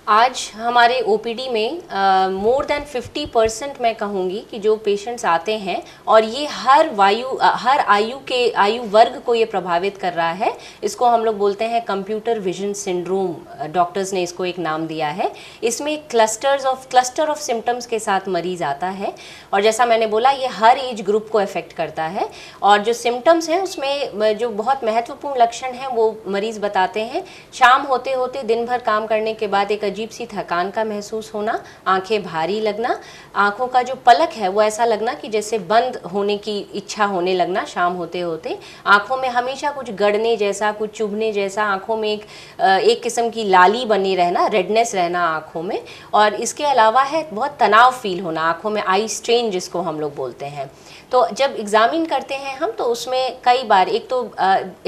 आज हमारे ओपीडी में मोर देन 50% मैं कहूँगी कि जो पेशेंट्स आते हैं, और ये हर आयु वर्ग को ये प्रभावित कर रहा है। इसको हम लोग बोलते हैं कंप्यूटर विजन सिंड्रोम, डॉक्टर्स ने इसको एक नाम दिया है। इसमें क्लस्टर ऑफ सिम्टम्स के साथ मरीज आता है, और जैसा मैंने बोला ये हर एज ग्रुप को अफेक्ट करता है। और जो सिम्टम्स हैं उसमें जो बहुत महत्वपूर्ण लक्षण हैं वो मरीज बताते हैं। शाम होते होते दिन भर काम करने के बाद एक अजीब सी थकान का महसूस होना, आंखें भारी लगना, आंखों का जो पलक है वो ऐसा लगना कि जैसे बंद होने की इच्छा होने लगना शाम होते होते, आंखों में हमेशा कुछ गड़ने जैसा, कुछ चुभने जैसा, आंखों में एक किस्म की लाली बनी रहना, रेडनेस रहना आंखों में। और इसके अलावा है बहुत तनाव फील होना आंखों में, आई स्ट्रेन जिसको हम लोग बोलते हैं। तो जब एग्जामिन करते हैं हम तो उसमें कई बार एक तो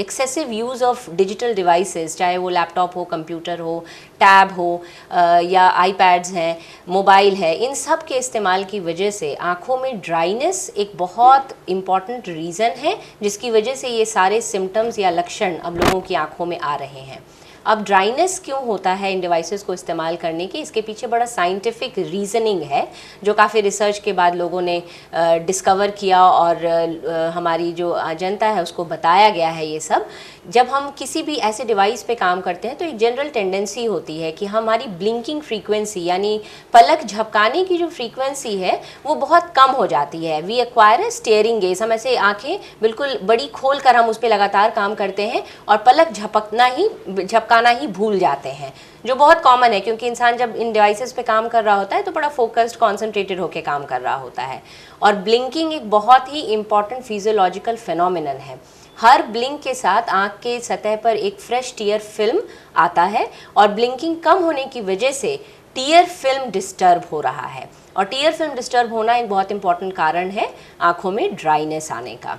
excessive use of digital devices, चाहे वो लैपटॉप हो, कंप्यूटर हो, टैब हो या आईपैड्स हैं, मोबाइल है, इन सब के इस्तेमाल की वजह से आँखों में ड्राइनेस एक बहुत इम्पॉर्टेंट रीज़न है जिसकी वजह से ये सारे सिम्टम्स या लक्षण अब लोगों की आँखों में आ रहे हैं। अब ड्राइनेस क्यों होता है इन डिवाइसेस को इस्तेमाल करने की, इसके पीछे बड़ा साइंटिफिक रीजनिंग है जो काफ़ी रिसर्च के बाद लोगों ने डिस्कवर किया, और हमारी जो जनता है उसको बताया गया है ये सब। जब हम किसी भी ऐसे डिवाइस पे काम करते हैं तो एक जनरल टेंडेंसी होती है कि हमारी ब्लिंकिंग फ्रीक्वेंसी यानी पलक झपकाने की जो फ्रीक्वेंसी है वो बहुत कम हो जाती है। We acquire a staring gaze, हम ऐसे आंखें बिल्कुल बड़ी खोल कर हम उस पर लगातार काम करते हैं और पलक झपकाना ही भूल जाते हैं, जो बहुत कॉमन है क्योंकि इंसान जब इन डिवाइसेस पे काम कर रहा होता है तो बड़ा फोकस्ड, कॉन्सेंट्रेटेड होकर काम कर रहा होता है। और ब्लिंकिंग एक बहुत ही इंपॉर्टेंट फिजियोलॉजिकल फिनोमिनन है। हर ब्लिंक के साथ आँख के सतह पर एक फ्रेश टीयर फिल्म आता है, और ब्लिंकिंग कम होने की वजह से टीयर फिल्म डिस्टर्ब हो रहा है, और टीयर फिल्म डिस्टर्ब होना एक बहुत इंपॉर्टेंट कारण है आँखों में ड्राइनेस आने का।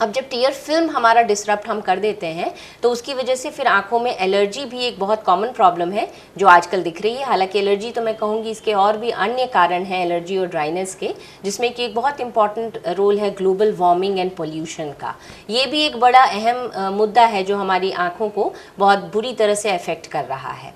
अब जब टीयर फिल्म हमारा डिसरप्ट हम कर देते हैं तो उसकी वजह से फिर आंखों में एलर्जी भी एक बहुत कॉमन प्रॉब्लम है जो आजकल दिख रही है। हालांकि एलर्जी तो मैं कहूँगी इसके और भी अन्य कारण हैं एलर्जी और ड्राइनेस के, जिसमें कि एक बहुत इंपॉर्टेंट रोल है ग्लोबल वार्मिंग एंड पोल्यूशन का। ये भी एक बड़ा अहम मुद्दा है जो हमारी आँखों को बहुत बुरी तरह से अफेक्ट कर रहा है।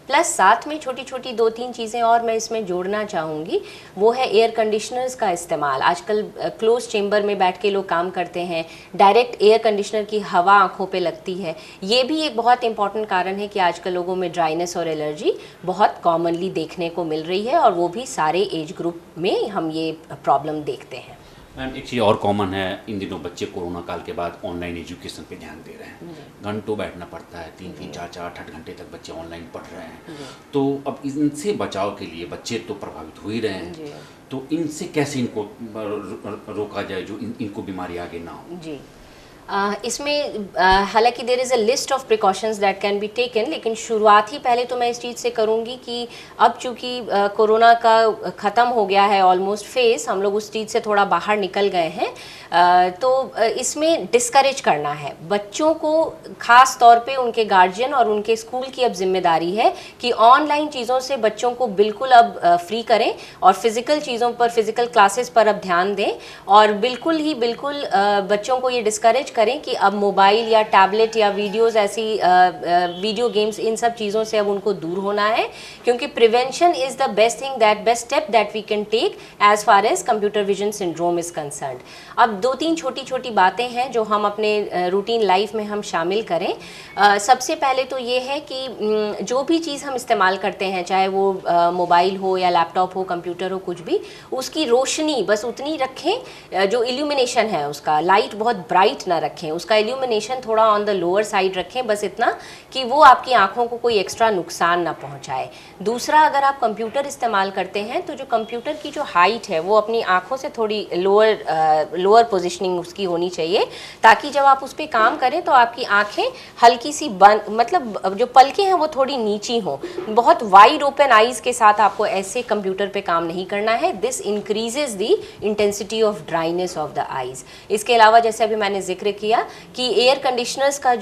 प्लस साथ में छोटी छोटी 2-3 चीज़ें और मैं इसमें जोड़ना चाहूँगी, वो है एयर कंडीशनर्स का इस्तेमाल। आजकल क्लोज चेंबर में बैठ के लोग काम करते हैं, डायरेक्ट एयर कंडीशनर की हवा आंखों पे लगती है। ये भी एक बहुत इंपॉर्टेंट कारण है कि आजकल लोगों में ड्राइनेस और एलर्जी बहुत कॉमनली देखने को मिल रही है, और वो भी सारे एज ग्रुप में हम ये प्रॉब्लम देखते हैं। मैम एक चीज़ और कॉमन है, इन दिनों बच्चे कोरोना काल के बाद ऑनलाइन एजुकेशन पे ध्यान दे रहे हैं। घंटों बैठना पड़ता है, 3-3, 4-4, 8 घंटे तक बच्चे ऑनलाइन पढ़ रहे हैं। तो अब इनसे बचाव के लिए बच्चे तो प्रभावित हो ही रहे हैं, तो इनसे कैसे इनको रोका जाए जो इनको बीमारी आगे ना हो? जी, इसमें हालांकि there is a list of precautions that can be taken, लेकिन शुरुआत ही पहले तो मैं इस चीज़ से करूँगी कि अब चूँकि कोरोना का ख़त्म हो गया है ऑलमोस्ट फेस, हम लोग उस चीज़ से थोड़ा बाहर निकल गए हैं, तो इसमें डिस्करेज करना है बच्चों को। ख़ास तौर पे उनके गार्जियन और उनके स्कूल की अब जिम्मेदारी है कि ऑनलाइन चीज़ों से बच्चों को बिल्कुल अब फ्री करें, और फिज़िकल चीज़ों पर, फिज़िकल क्लासेस पर अब ध्यान दें, और बिल्कुल बच्चों को ये डिस्करेज करें कि अब मोबाइल या टैबलेट या वीडियोस, ऐसी वीडियो गेम्स, इन सब चीज़ों से अब उनको दूर होना है, क्योंकि prevention is the best step that we can take as far as computer vision syndrome is concerned. अब 2-3 छोटी बातें हैं जो हम अपने रूटीन लाइफ में हम शामिल करें। सबसे पहले तो ये है कि जो भी चीज़ हम इस्तेमाल करते हैं, चाहे वो मोबाइल हो या लैपटॉप हो, कंप्यूटर हो, कुछ भी, उसकी रोशनी बस उतनी रखें, जो इल्यूमिनेशन है उसका, लाइट बहुत ब्राइट ना रखें, उसका इल्यूमिनेशन थोड़ा ऑन द लोअर साइड रखें, बस इतना कि वो आपकी आंखों को कोई एक्स्ट्रा नुकसान ना पहुंचाए। दूसरा, अगर आप कंप्यूटर इस्तेमाल करते हैं तो जो कंप्यूटर की जो हाइट है वो अपनी आंखों से थोड़ी लोअर पोजीशनिंग उसकी होनी चाहिए, ताकि जब आप उस पर काम करें तो आपकी आंखें हल्की सी बंद, मतलब जो पलकें हैं वो थोड़ी नीची हों। बहुत वाइड ओपन आइज़ के साथ आपको ऐसे कंप्यूटर पे काम नहीं करना है। This increases the intensity of dryness of the eyes. इसके अलावा जैसे अभी मैंने जिक्र किया कि एयर कंडीशनर्स का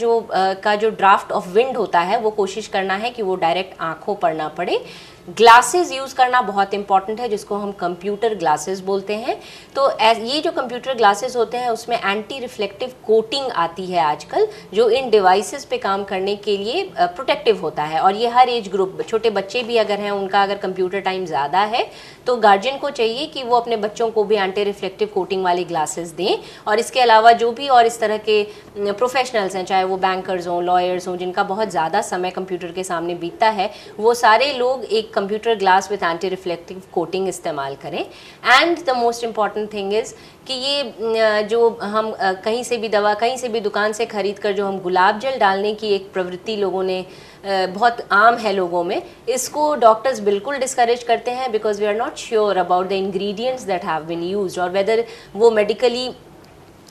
जो ड्राफ्ट ऑफ विंड होता है वो कोशिश करना है कि वो डायरेक्ट आंखों पर ना पड़े। ग्लासेस यूज़ करना बहुत इंपॉर्टेंट है, जिसको हम कंप्यूटर ग्लासेस बोलते हैं। तो ये जो कंप्यूटर ग्लासेस होते हैं उसमें एंटी रिफ्लेक्टिव कोटिंग आती है आजकल, जो इन डिवाइसेस पे काम करने के लिए प्रोटेक्टिव होता है। और ये हर एज ग्रुप, छोटे बच्चे भी अगर हैं, उनका अगर कंप्यूटर टाइम ज़्यादा है तो गार्जियन को चाहिए कि वो अपने बच्चों को भी एंटी रिफ्लेक्टिव कोटिंग वाली ग्लासेस दें। और इसके अलावा जो भी और इस तरह के प्रोफेशनल्स हैं, चाहे वो बैंकर्स हों, लॉयर्स हों, जिनका बहुत ज़्यादा समय कंप्यूटर के सामने बीतता है, वो सारे लोग एक computer glass with anti reflective coating इस्तेमाल करें। And the most important thing is कि ये जो हम कहीं से भी दवा, कहीं से भी दुकान से खरीद कर जो हम गुलाब जल डालने की एक प्रवृत्ति लोगों ने बहुत आम है लोगों में, इसको डॉक्टर्स बिल्कुल डिस्करेज करते हैं, because we are not sure about the ingredients that have been used और वेदर वो मेडिकली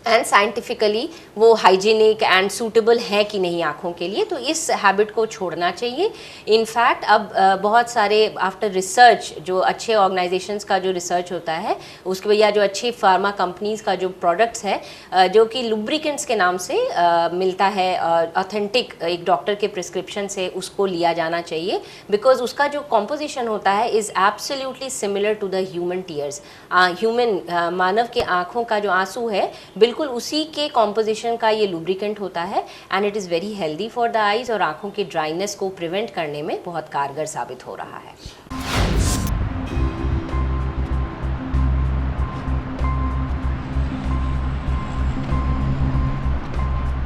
एंड साइंटिफिकली वो हाइजीनिक एंड सूटेबल है कि नहीं आँखों के लिए। तो इस हैबिट को छोड़ना चाहिए। इनफैक्ट अब बहुत सारे आफ्टर रिसर्च, जो अच्छे ऑर्गेनाइजेशंस का जो रिसर्च होता है उसके, या जो अच्छी फार्मा कंपनीज़ का जो प्रोडक्ट्स है जो कि लुब्रिकेंट्स के नाम से मिलता है, ऑथेंटिक एक डॉक्टर के प्रिस्क्रिप्शन से उसको लिया जाना चाहिए, बिकॉज उसका जो कॉम्पोजिशन होता है is absolutely similar to the human tears. Human मानव के आँखों का जो आंसू है बिल्कुल उसी के कॉम्पोजिशन का ये लुब्रिकेंट होता है। And it is very healthy for the eyes और आँखों की ड्राइनेस को प्रिवेंट करने में बहुत कारगर साबित हो रहा है।